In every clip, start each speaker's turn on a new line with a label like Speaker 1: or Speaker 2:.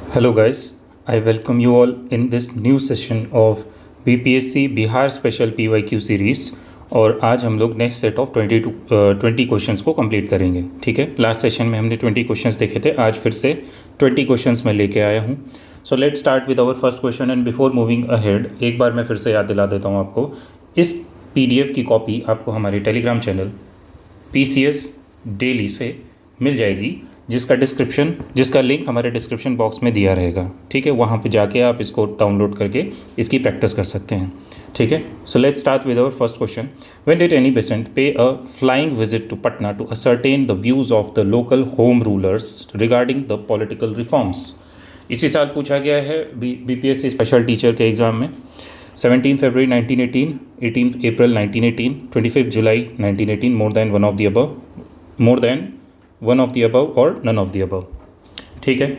Speaker 1: Hello guys, I welcome you all in this new session of BPSC Bihar special PYQ series. और आज हम लोग next set of 20 questions को complete करेंगे। ठीक है, लास्ट सेशन में हमने 20 क्वेश्चंस देखे थे, आज फिर से 20 क्वेश्चंस मैं लेके आया हूँ। So let's start with our first question and before moving ahead एक बार मैं फिर से याद दिला देता हूँ आपको, इस PDF की कॉपी आपको हमारे टेलीग्राम चैनल PCS डेली से मिल जाएगी, जिसका लिंक हमारे डिस्क्रिप्शन बॉक्स में दिया रहेगा। ठीक है, वहाँ पे जाके आप इसको डाउनलोड करके इसकी प्रैक्टिस कर सकते हैं। ठीक है, so let's start with our first question. When did Annie Besant pay a flying visit to Patna to ascertain the views of the local home rulers regarding the political reforms? इसी साल पूछा गया है BPSC स्पेशल टीचर के exam में। 17 फरवरी 1918, 18 अप्रैल 1918, 25 जुलाई 1918, more than one of the above, more than one of the above और नन ऑफ द अबव। ठीक है,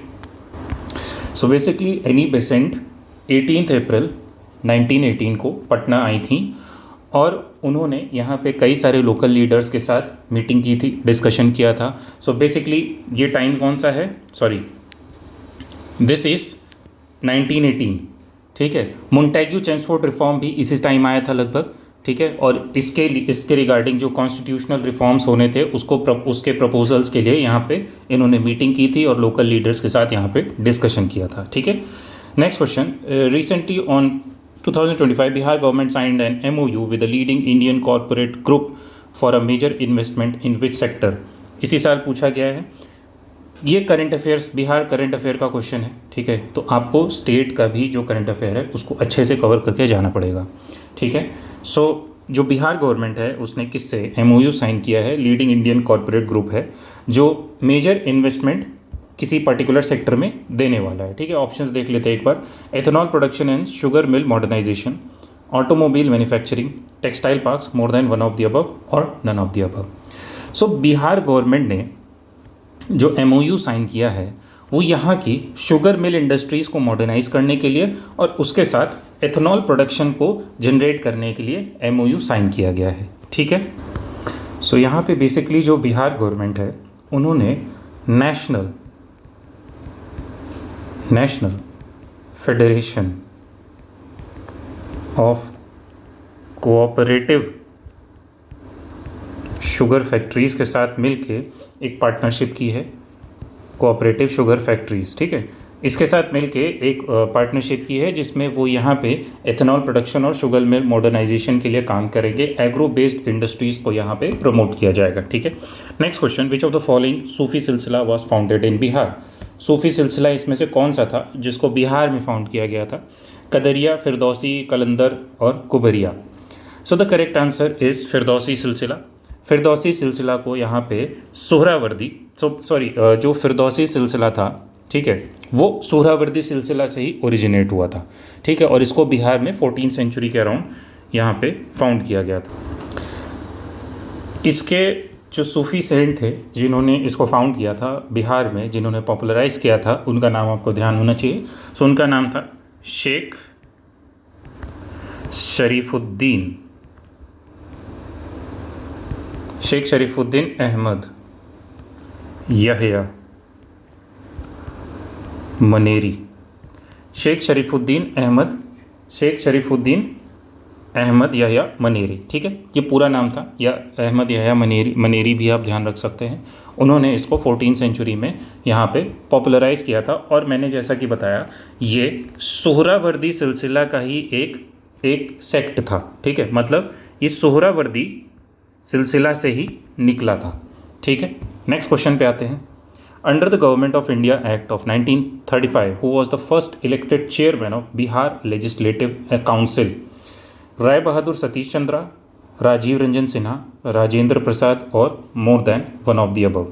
Speaker 1: सो बेसिकली एनी बेसेंट 18 अप्रैल 1918 को पटना आई थी और उन्होंने यहाँ पे कई सारे लोकल लीडर्स के साथ मीटिंग की थी, डिस्कशन किया था। सो बेसिकली ये टाइम कौन सा है, सॉरी दिस इज़ 1918। ठीक है, मोंटेग्यू चेम्सफोर्ड रिफॉर्म भी इसी टाइम आया था लगभग। ठीक है, और इसके रिगार्डिंग जो कॉन्स्टिट्यूशनल रिफॉर्म्स होने थे उसके प्रपोजल्स के लिए यहाँ पे इन्होंने मीटिंग की थी और लोकल लीडर्स के साथ यहाँ पे डिस्कशन किया था। ठीक है, next question. Recently on 2025 Bihar government signed an MOU with the leading Indian corporate group for a major investment in which sector? इसी साल पूछा गया है। ये current affairs, Bihar current affair का क्वेश्चन है। ठीक है, तो आपको स्टेट का भी जो करंट अफेयर है उसको अच्छे से कवर करके जाना पड़ेगा। ठीक है, सो जो बिहार गवर्नमेंट है उसने किससे MOU साइन किया है? लीडिंग इंडियन कॉर्पोरेट ग्रुप है जो मेजर इन्वेस्टमेंट किसी पर्टिकुलर सेक्टर में देने वाला है। ठीक है, ऑप्शंस देख लेते हैं एक बार। Ethanol production and sugar mill modernisation, automobile manufacturing, textile parks, more than one of the above और none of the above. So Bihar government ने जो MOU साइन किया है वो यहाँ की शुगर मिल इंडस्ट्रीज़ को मॉडर्नाइज करने के लिए और उसके साथ एथेनॉल प्रोडक्शन को जनरेट करने के लिए MOU साइन किया गया है। ठीक है, सो यहाँ पे बेसिकली जो बिहार गवर्नमेंट है उन्होंने national federation of cooperative sugar factories के साथ मिलके एक पार्टनरशिप की है, कोऑपरेटिव शुगर फैक्ट्रीज़। ठीक है, इसके साथ मिलके एक पार्टनरशिप की है जिसमें वो यहाँ पे एथेनॉल प्रोडक्शन और शुगर मिल मॉडर्नाइजेशन के लिए काम करेंगे। एग्रो बेस्ड इंडस्ट्रीज़ को यहाँ पे प्रमोट किया जाएगा। ठीक है, next question. Which of the following Sufi silsila was founded in Bihar? सूफी सिलसिला इसमें से कौन सा था जिसको बिहार में फाउंड किया गया था? कदरिया, फिरदौसी, कलंदर और Kubriya. So the correct answer is Firdausi silsila. Firdausi सिलसिला को यहाँ पे सोहरावर्दी, जो फिरदौसी सिलसिला था, ठीक है, वो सोहरावर्दी सिलसिला से ही ओरिजिनेट हुआ था। ठीक है, और इसको बिहार में 14th सेंचुरी के अराउंड यहाँ पे फाउंड किया गया था। इसके जो सूफी सेंट थे जिन्होंने इसको फाउंड किया था बिहार में, जिन्होंने पॉपुलराइज किया था, उनका नाम आपको ध्यान होना चाहिए। सो उनका नाम था शेख शरीफुद्दीन अहमद यहया मनेरी। शेख शरीफुद्दीन अहमद यहया मनेरी। ठीक है, ये पूरा नाम था, या अहमद यहया मनेरी भी आप ध्यान रख सकते हैं। उन्होंने इसको 14th सेंचुरी में यहाँ पे पॉपुलराइज किया था और मैंने जैसा कि बताया ये सोहरावर्दी सिलसिला का ही एक सेक्ट था। ठीक है, मतलब ये सोहरावर्दी सिलसिला से ही निकला था। ठीक है, नेक्स्ट क्वेश्चन पे आते हैं। Under the government of India act of 1935 who was the first elected chairman of Bihar legislative council? Rai Bahadur Satish Chandra, Rajiv Ranjan Sinha, Rajendra Prasad और more than one of the above.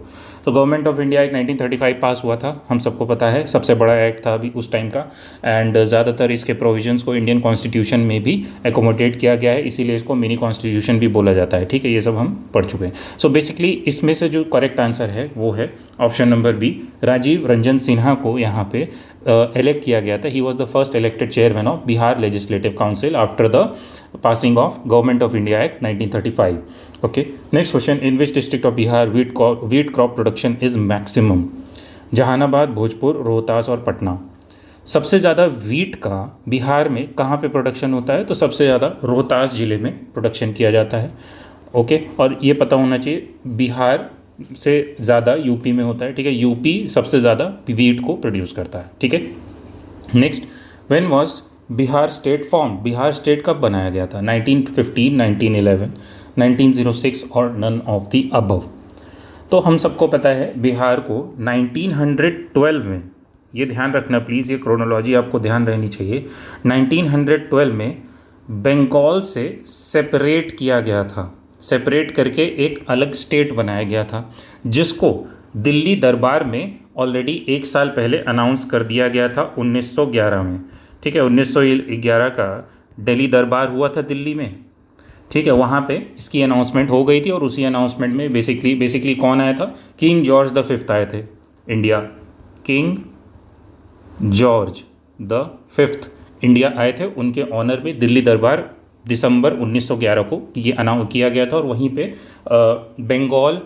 Speaker 1: तो government of India act 1935 pass हुआ था, हम सबको पता है, सबसे बड़ा एक्ट था अभी उस टाइम का, एंड ज़्यादातर इसके प्रोविजंस को इंडियन कॉन्स्टिट्यूशन में भी एकोमोडेट किया गया है, इसीलिए इसको मिनी कॉन्स्टिट्यूशन भी बोला जाता है। ठीक है, ये सब हम पढ़ चुके हैं। सो बेसिकली इसमें से जो करेक्ट आंसर है वो है option number B, Rajiv Ranjan Sinha को यहाँ पे इलेक्ट किया गया था। He was the first elected chairman of Bihar legislative council after the passing of Government of India Act 1935. Okay, next question. In which district of Bihar wheat crop production is maximum? Jehanabad, Bhojpur, Rohtas और पटना। सबसे ज़्यादा wheat का बिहार में कहाँ पे production होता है? तो सबसे ज़्यादा रोहतास ज़िले में प्रोडक्शन किया जाता है। ओके, और ये पता होना चाहिए बिहार से ज़्यादा यूपी में होता है। ठीक है, यूपी सबसे ज़्यादा वीट को प्रोड्यूस करता है। ठीक है, next, when was Bihar state form? Bihar state कब बनाया गया था? 1915, 1911, 1906 और नन ऑफ द अबव। तो हम सबको पता है बिहार को 1912 में, ये ध्यान रखना प्लीज़, ये क्रोनोलॉजी आपको ध्यान रहनी चाहिए, 1912 में बंगाल से सेपरेट किया गया था। सेपरेट करके एक अलग स्टेट बनाया गया था, जिसको दिल्ली दरबार में ऑलरेडी 1 साल पहले अनाउंस कर दिया गया था 1911 में। ठीक है, 1911 का दिल्ली दरबार हुआ था दिल्ली में। ठीक है, वहाँ पे इसकी अनाउंसमेंट हो गई थी और उसी अनाउंसमेंट में बेसिकली कौन आया था? किंग जॉर्ज द फिफ्थ आए थे India. King George the fifth India आए थे, उनके ऑनर में दिल्ली दरबार दिसंबर 1911 को ये अनाउंस किया गया था। और वहीं पे बंगाल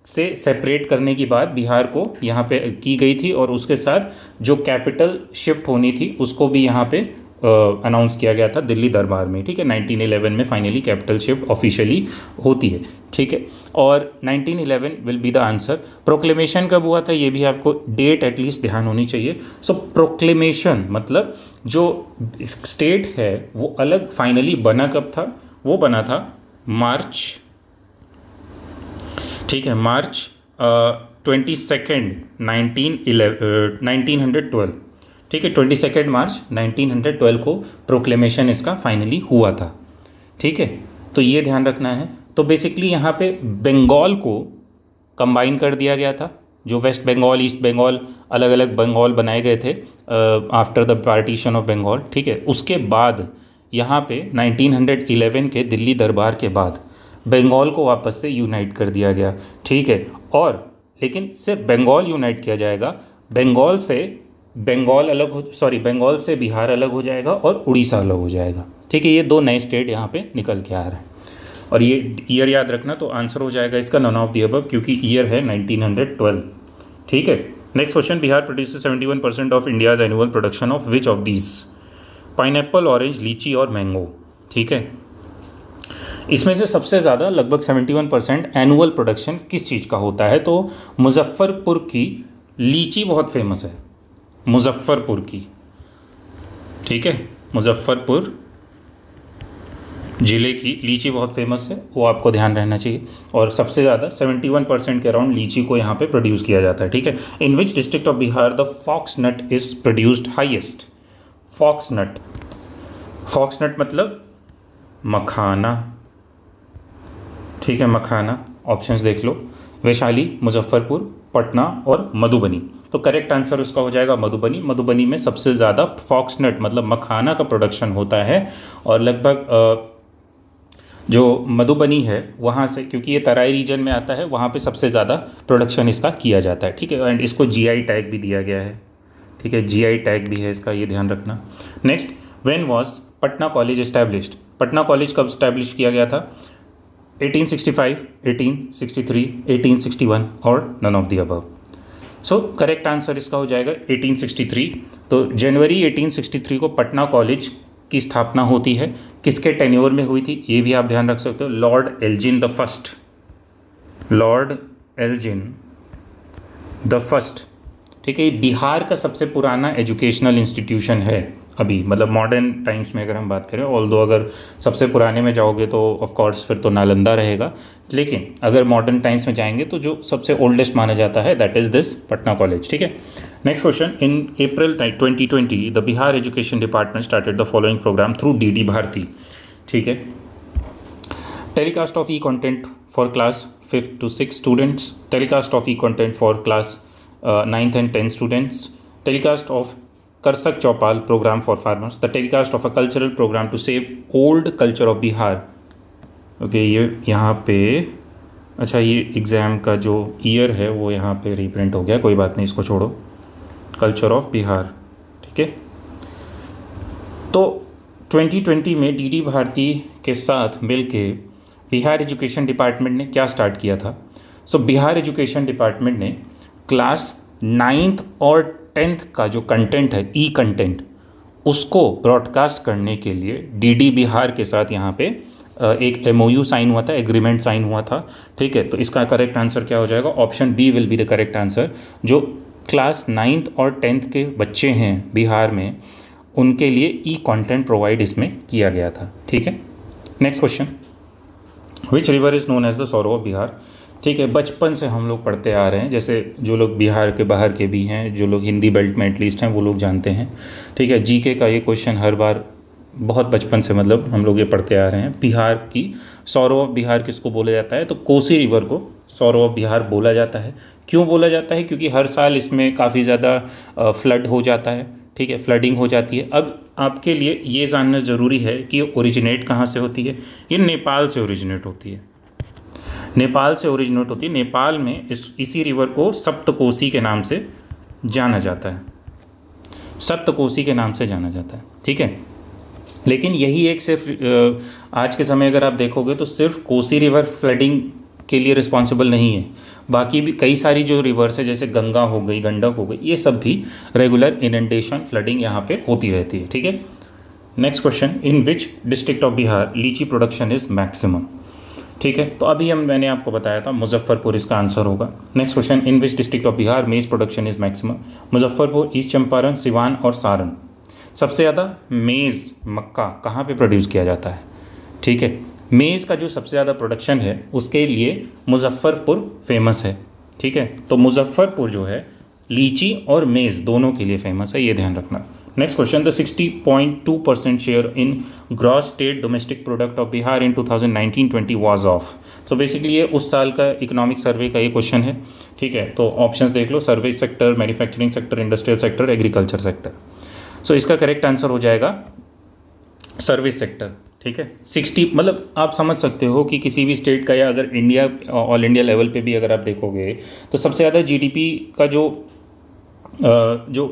Speaker 1: से सेपरेट करने की बात बिहार को यहाँ पे की गई थी, और उसके साथ जो कैपिटल शिफ्ट होनी थी उसको भी यहाँ पे अनाउंस किया गया था दिल्ली दरबार में। ठीक है, 1911 में फाइनली कैपिटल शिफ्ट ऑफिशियली होती है। ठीक है, और 1911 will be the answer. Proclamation कब हुआ था ये भी आपको डेट एटलीस्ट ध्यान होनी चाहिए। सो प्रोक्लेमेशन मतलब जो स्टेट है वो अलग फाइनली बना कब था? वो बना था मार्च, ठीक है, मार्च 22 1912। ठीक है, 22 मार्च 1912 को प्रोक्लेमेशन इसका फाइनली हुआ था। ठीक है, तो ये ध्यान रखना है। तो बेसिकली यहाँ पे बंगाल को कंबाइन कर दिया गया था, जो वेस्ट बंगाल, ईस्ट बंगाल, अलग अलग बंगाल बनाए गए थे after the partition of Bengal. ठीक है, उसके बाद यहाँ पे 1911 के दिल्ली दरबार के बाद बंगाल को वापस से यूनाइट कर दिया गया। ठीक है, और लेकिन सिर्फ बंगाल यूनाइट किया जाएगा, बंगाल से बंगाल से बिहार अलग हो जाएगा और उड़ीसा अलग हो जाएगा। ठीक है, ये दो नए स्टेट यहाँ पे निकल के आ रहे हैं, और ये ईयर याद रखना। तो आंसर हो जाएगा इसका नन ऑफ द अबव, क्योंकि ईयर है 1912। ठीक है, next question, Bihar produces 71% of India's annual production of which of these? Pineapple, orange, लीची और मैंगो। ठीक है, इसमें से सबसे ज़्यादा लगभग 71% एनुअल प्रोडक्शन किस चीज़ का होता है? तो मुजफ्फरपुर की लीची बहुत फेमस है, मुजफ्फरपुर की। ठीक है, मुजफ्फरपुर ज़िले की लीची बहुत फेमस है, वो आपको ध्यान रहना चाहिए। और सबसे ज़्यादा 71% के अराउंड लीची को यहाँ पे प्रोड्यूस किया जाता है। ठीक है, in which district of Bihar the fox nut is produced highest? Fox nut, fox nut मतलब मखाना। ठीक है, मखाना। ऑप्शंस देख लो, वैशाली, मुजफ्फरपुर, पटना और मधुबनी। तो करेक्ट आंसर उसका हो जाएगा मधुबनी। मधुबनी में सबसे ज़्यादा फॉक्सनट मतलब मखाना का प्रोडक्शन होता है, और लगभग जो मधुबनी है वहाँ से, क्योंकि ये तराई रीजन में आता है, वहाँ पे सबसे ज़्यादा प्रोडक्शन इसका किया जाता है। ठीक है, एंड इसको जीआई टैग भी दिया गया है। ठीक है, जीआई टैग भी है इसका, ये ध्यान रखना। Next, when was Patna college established? Patna college कब एस्टैब्लिश किया गया था? 1865, 1863, 1861 और none of the above. So correct answer इसका हो जाएगा 1863। तो जनवरी 1863 को पटना कॉलेज की स्थापना होती है। किसके टेन्योर में हुई थी ये भी आप ध्यान रख सकते हो, Lord Elgin the first. Lord Elgin the first. ठीक है, बिहार का सबसे पुराना एजुकेशनल इंस्टीट्यूशन है अभी, मतलब मॉडर्न टाइम्स में अगर हम बात करें। ऑल्दो अगर सबसे पुराने में जाओगे तो ऑफ कोर्स फिर तो नालंदा रहेगा, लेकिन अगर मॉडर्न टाइम्स में जाएंगे तो जो सबसे ओल्डेस्ट माना जाता है that is this Patna college. ठीक है, next question, in April 2020 the Bihar education department started the following program through DD Bharati. ठीक है, telecast of e content for class 5th to 6 students, telecast of e content for class 9th and 10th students, telecast of Karsak Chaupal program for farmers, the telecast of a cultural program to save old culture of Bihar। Okay, ये यहाँ पे अच्छा, ये exam का जो year है वो यहाँ पे रीप्रिंट हो गया, कोई बात नहीं, इसको छोड़ो। Culture of Bihar. ठीक है, तो 2020 में डीडी भारती के साथ मिलके बिहार एजुकेशन डिपार्टमेंट ने क्या स्टार्ट किया था? सो बिहार एजुकेशन डिपार्टमेंट ने क्लास नाइन्थ और टेंथ का जो कंटेंट है, ई कंटेंट, उसको ब्रॉडकास्ट करने के लिए डीडी बिहार के साथ यहाँ पे एक एमओयू साइन हुआ था, एग्रीमेंट साइन हुआ था। ठीक है, तो इसका करेक्ट आंसर क्या हो जाएगा? Option B will be the correct answer. जो क्लास नाइन्थ और टेंथ के बच्चे हैं बिहार में, उनके लिए ई कंटेंट प्रोवाइड इसमें किया गया था। ठीक है, next question, which river is known as the sorrow of Bihar? ठीक है, बचपन से हम लोग पढ़ते आ रहे हैं, जैसे जो लोग बिहार के बाहर के भी हैं, जो लोग हिंदी बेल्ट में एटलीस्ट हैं, वो लोग जानते हैं। ठीक है, जीके का ये क्वेश्चन हर बार बहुत बचपन से मतलब हम लोग ये पढ़ते आ रहे हैं। बिहार की सौरव ऑफ बिहार किसको बोला जाता है? तो कोसी रिवर को सौरव ऑफ बिहार बोला जाता है। क्यों बोला जाता है? क्योंकि हर साल इसमें काफ़ी ज़्यादा फ्लड हो जाता है। ठीक है, फ्लडिंग हो जाती है। अब आपके लिए ये जानना ज़रूरी है कि ओरिजिनेट कहाँ से होती है। ये नेपाल से ओरिजिनेट होती है, नेपाल से ओरिजिनेट होती है। नेपाल में इसी रिवर को सप्तकोसी के नाम से जाना जाता है, सप्तकोसी के नाम से जाना जाता है। ठीक है, लेकिन यही एक सिर्फ आज के समय अगर आप देखोगे तो सिर्फ कोसी रिवर फ्लडिंग के लिए रिस्पॉन्सिबल नहीं है, बाकी भी कई सारी जो रिवर्स है, जैसे गंगा हो गई, गंडक हो गई, ये सब भी रेगुलर इनंडेशन फ्लडिंग यहाँ पे होती रहती है। ठीक है, next question, in which district of Bihar लीची प्रोडक्शन इज मैक्सिमम? ठीक है, तो अभी मैंने आपको बताया था मुजफ्फरपुर इसका आंसर होगा। Next question, in which district of Bihar maize production is maximum? Muzaffarpur, East Champaran, Siwan और सारण। सबसे ज़्यादा मेज़, मक्का कहाँ पे प्रोड्यूस किया जाता है? ठीक है, मेज़ का जो सबसे ज़्यादा प्रोडक्शन है उसके लिए मुजफ्फरपुर फेमस है। ठीक है, तो मुजफ्फरपुर जो है लीची और मेज़ दोनों के लिए फेमस है, ये ध्यान रखना। Next question, the 60.2% share in gross state domestic product of Bihar in 2019-20 was of? So basically ये उस साल का इकोनॉमिक सर्वे का ये क्वेश्चन है। ठीक है, तो ऑप्शंस देख लो, service sector, manufacturing sector, industrial sector, agriculture sector. So इसका करेक्ट आंसर हो जाएगा सर्विस सेक्टर। ठीक है, 60 मतलब आप समझ सकते हो कि किसी भी स्टेट का, या अगर इंडिया ऑल इंडिया लेवल पे भी अगर आप देखोगे तो सबसे ज़्यादा जीडीपी का जो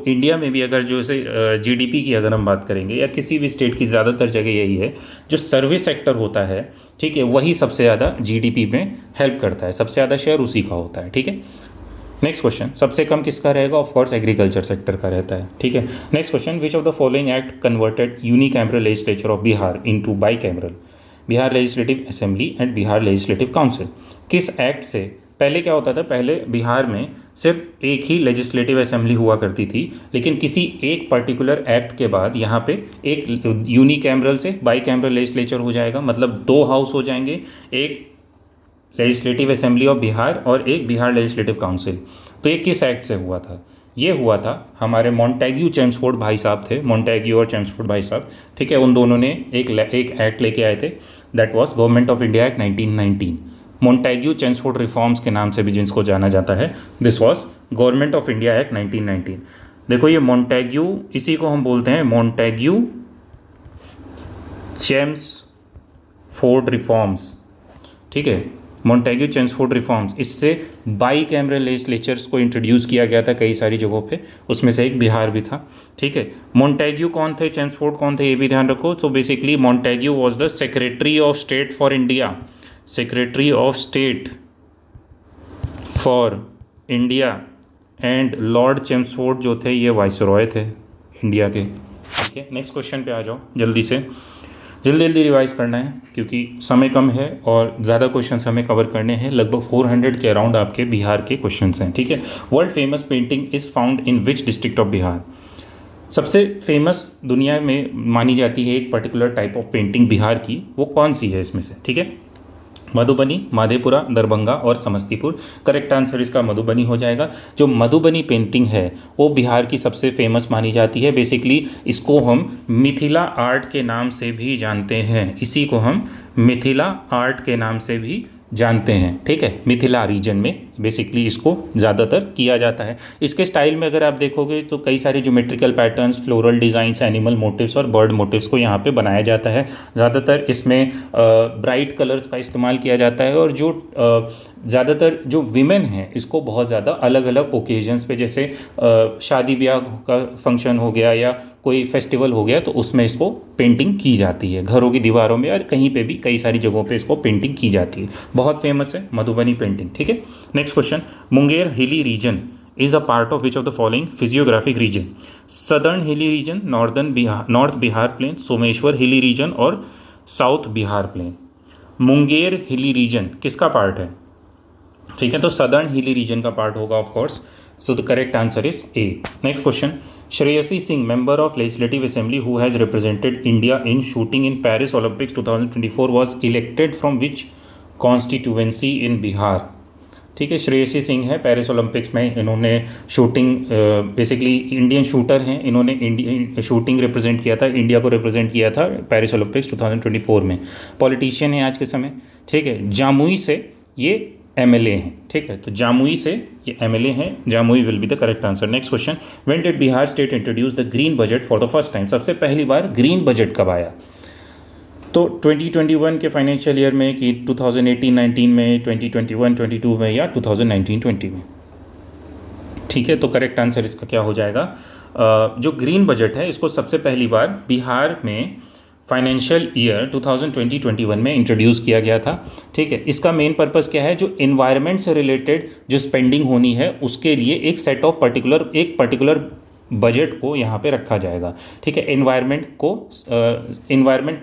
Speaker 1: इंडिया में भी अगर जो से जीडीपी की अगर हम बात करेंगे, या किसी भी स्टेट की ज़्यादातर जगह यही है, जो सर्विस सेक्टर होता है, ठीक है, वही सबसे ज़्यादा जीडीपी में हेल्प करता है, सबसे ज़्यादा शेयर उसी का होता है। ठीक है, नेक्स्ट क्वेश्चन, सबसे कम किसका रहेगा? ऑफ कोर्स एग्रीकल्चर सेक्टर का रहता है। ठीक है, next question, which of the following act converted unicameral legislature of Bihar into bicameral? Bihar legislative assembly and Bihar legislative council. किस एक्ट से? पहले क्या होता था, पहले बिहार में सिर्फ एक ही लेजिस्लेटिव असेंबली हुआ करती थी, लेकिन किसी एक पर्टिकुलर एक्ट के बाद यहाँ पे एक यूनिकैमरल से बाईकैमरल लेजिस्लेचर हो जाएगा, मतलब दो हाउस हो जाएंगे, एक लेजिस्लेटिव असेंबली ऑफ बिहार और एक बिहार लेजिस्लेटिव काउंसिल। तो ये किस एक्ट से हुआ था? ये हुआ था हमारे मोंटेग्यू चेम्सफोर्ड भाई साहब थे, मोंटेग्यू और चेम्सफोर्ड भाई साहब। ठीक है, उन दोनों ने एक एक्ट लेके आए थे, that was government of India act 1919। Montagu Chelmsford reforms के नाम से भी जिसको जाना जाता है, this was government of India act 1919। देखो ये मोंटेग्यू, इसी को हम बोलते हैं मोंटेग्यू चेम्सफोर्ड रिफॉर्म्स। ठीक है, मोंटेग्यू चेम्सफोर्ड रिफॉर्म्स, इससे बाई कैमरल लेजिस्लेचर्स को इंट्रोड्यूस किया गया था कई सारी जगहों पे, उसमें से एक बिहार भी था। ठीक है, मोंटेग्यू कौन थे, चेम्सफोर्ड कौन थे, ये भी ध्यान रखो। तो basically Montagu was the secretary of state for India, secretary of state for India, and lord Chelmsford जो थे ये वाइसरॉय थे इंडिया के। ठीक है, नेक्स्ट क्वेश्चन पे आ जाओ जल्दी से, जल्दी जल्दी रिवाइज करना है क्योंकि समय कम है और ज़्यादा क्वेश्चन हमें कवर करने हैं। लगभग 400 के अराउंड आपके बिहार के क्वेश्चंस हैं। ठीक है, world famous painting is found in which district of Bihar? सबसे फेमस दुनिया में मानी जाती है एक particular type of painting Bihar की, वो कौन सी है इसमें से? ठीक है, मधुबनी, माधेपुरा, दरभंगा और समस्तीपुर। करेक्ट आंसर इसका मधुबनी हो जाएगा। जो मधुबनी पेंटिंग है वो बिहार की सबसे फेमस मानी जाती है। बेसिकली इसको हम मिथिला आर्ट के नाम से भी जानते हैं, इसी को हम मिथिला आर्ट के नाम से भी जानते हैं। ठीक है, मिथिला रीजन में बेसिकली इसको ज़्यादातर किया जाता है। इसके स्टाइल में अगर आप देखोगे तो कई सारे geometrical patterns, floral designs, animal motifs और बर्ड मोटिव्स को यहाँ पे बनाया जाता है। ज़्यादातर इसमें ब्राइट कलर्स का इस्तेमाल किया जाता है, और जो ज़्यादातर जो विमेन हैं इसको बहुत ज़्यादा अलग अलग ओकेजन्स पे, जैसे शादी ब्याह का फंक्शन हो गया या कोई फेस्टिवल हो गया, तो उसमें इसको पेंटिंग की जाती है, घरों की दीवारों में और कहीं पे भी कई सारी जगहों पे इसको पेंटिंग की जाती है। बहुत फेमस है मधुबनी पेंटिंग। ठीक है, next question, Munger hilly region is a part of which of the following physiographic region? Southern hilly region, north Bihar plain, Someshwar hilly region और south Bihar plane. Munger hilly reason किसका पार्ट है? ठीक है, तो सदर्न हिली रीजन का पार्ट होगा of course. So the correct answer is A. Next question, Shreyasi Singh, member of legislative assembly who has represented India in shooting in Paris Olympics 2024 was elected from which constituency in Bihar? ठीक है, श्रेयसी सिंह है, Paris Olympics में इन्होंने shooting, basically Indian shooter हैं, इन्होंने Indian shooting represent किया था, India को रिप्रेजेंट किया था पेरिस ओलंपिक्स 2024 में। पॉलिटिशियन है आज के समय। ठीक है, जामुई से ये एमएलए हैं। ठीक है, तो जामुई से ये एमएलए हैं, Jamui will be the correct answer. Next question, when did Bihar state introduce the green budget for the first time? सबसे पहली बार ग्रीन बजट कब आया? तो 2021 के फाइनेंशियल ईयर में कि 2018-19 में, 2021-22 में या 2019-20 में? ठीक है, तो करेक्ट आंसर इसका क्या हो जाएगा? जो ग्रीन बजट है इसको सबसे पहली बार बिहार में फाइनेंशियल ईयर 2020-21 में इंट्रोड्यूस किया गया था। ठीक है, इसका मेन पर्पस क्या है? जो इन्वायरमेंट से रिलेटेड जो स्पेंडिंग होनी है उसके लिए एक सेट ऑफ पर्टिकुलर बजट को यहाँ पे रखा जाएगा। ठीक है, इन्वायरमेंट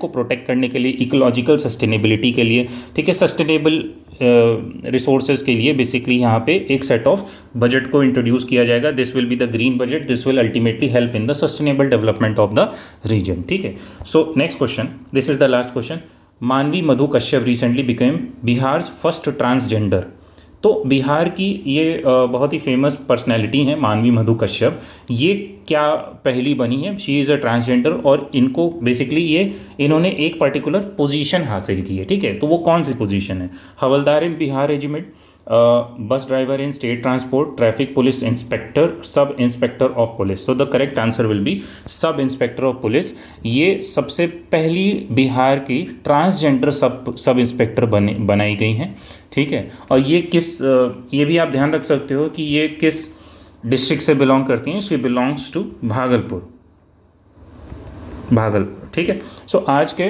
Speaker 1: को प्रोटेक्ट करने के लिए, इकोलॉजिकल सस्टेनेबिलिटी के लिए, ठीक है, सस्टेनेबल रिसोर्सेज के लिए बेसिकली यहाँ पे एक सेट ऑफ बजट को इंट्रोड्यूस किया जाएगा। This will be the green budget, this will ultimately help in the sustainable development of the region. ठीक है, so next question, this is the last question. Manvi Madhu Kashyap recently became Bihar first transgender. तो बिहार की ये बहुत ही famous personality हैं मानवी मधु कश्यप। ये क्या पहली बनी है? शी इज़ अ ट्रांसजेंडर और इनको बेसिकली इन्होंने एक पर्टिकुलर पोजीशन हासिल की है। ठीक है, तो वो कौन सी पोजीशन है? Havildar in Bihar regiment, bus driver in state transport, traffic police inspector, sub inspector of police. So the correct answer will be sub inspector of police. ये सबसे पहली बिहार की ट्रांसजेंडर सब इंस्पेक्टर बनाई गई हैं। ठीक है, और ये भी आप ध्यान रख सकते हो कि ये किस डिस्ट्रिक्ट से बिलोंग करती हैं। She belongs to Bhagalpur. ठीक है, सो आज के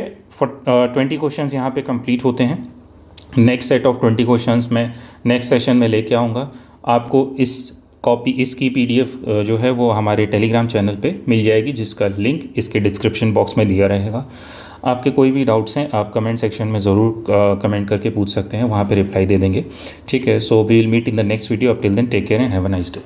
Speaker 1: 20 क्वेश्चंस यहाँ पे कंप्लीट होते हैं। नेक्स्ट सेट ऑफ 20 क्वेश्चंस मैं नेक्स्ट सेशन में लेके आऊँगा। आपको इसकी PDF जो है वो हमारे टेलीग्राम चैनल पे मिल जाएगी, जिसका लिंक इसके डिस्क्रिप्शन बॉक्स में दिया रहेगा। आपके कोई भी डाउट्स हैं आप कमेंट सेक्शन में ज़रूर कमेंट करके पूछ सकते हैं, वहाँ पे रिप्लाई दे देंगे। ठीक है, so we will meet in the next video. Up till then take care and have a nice day.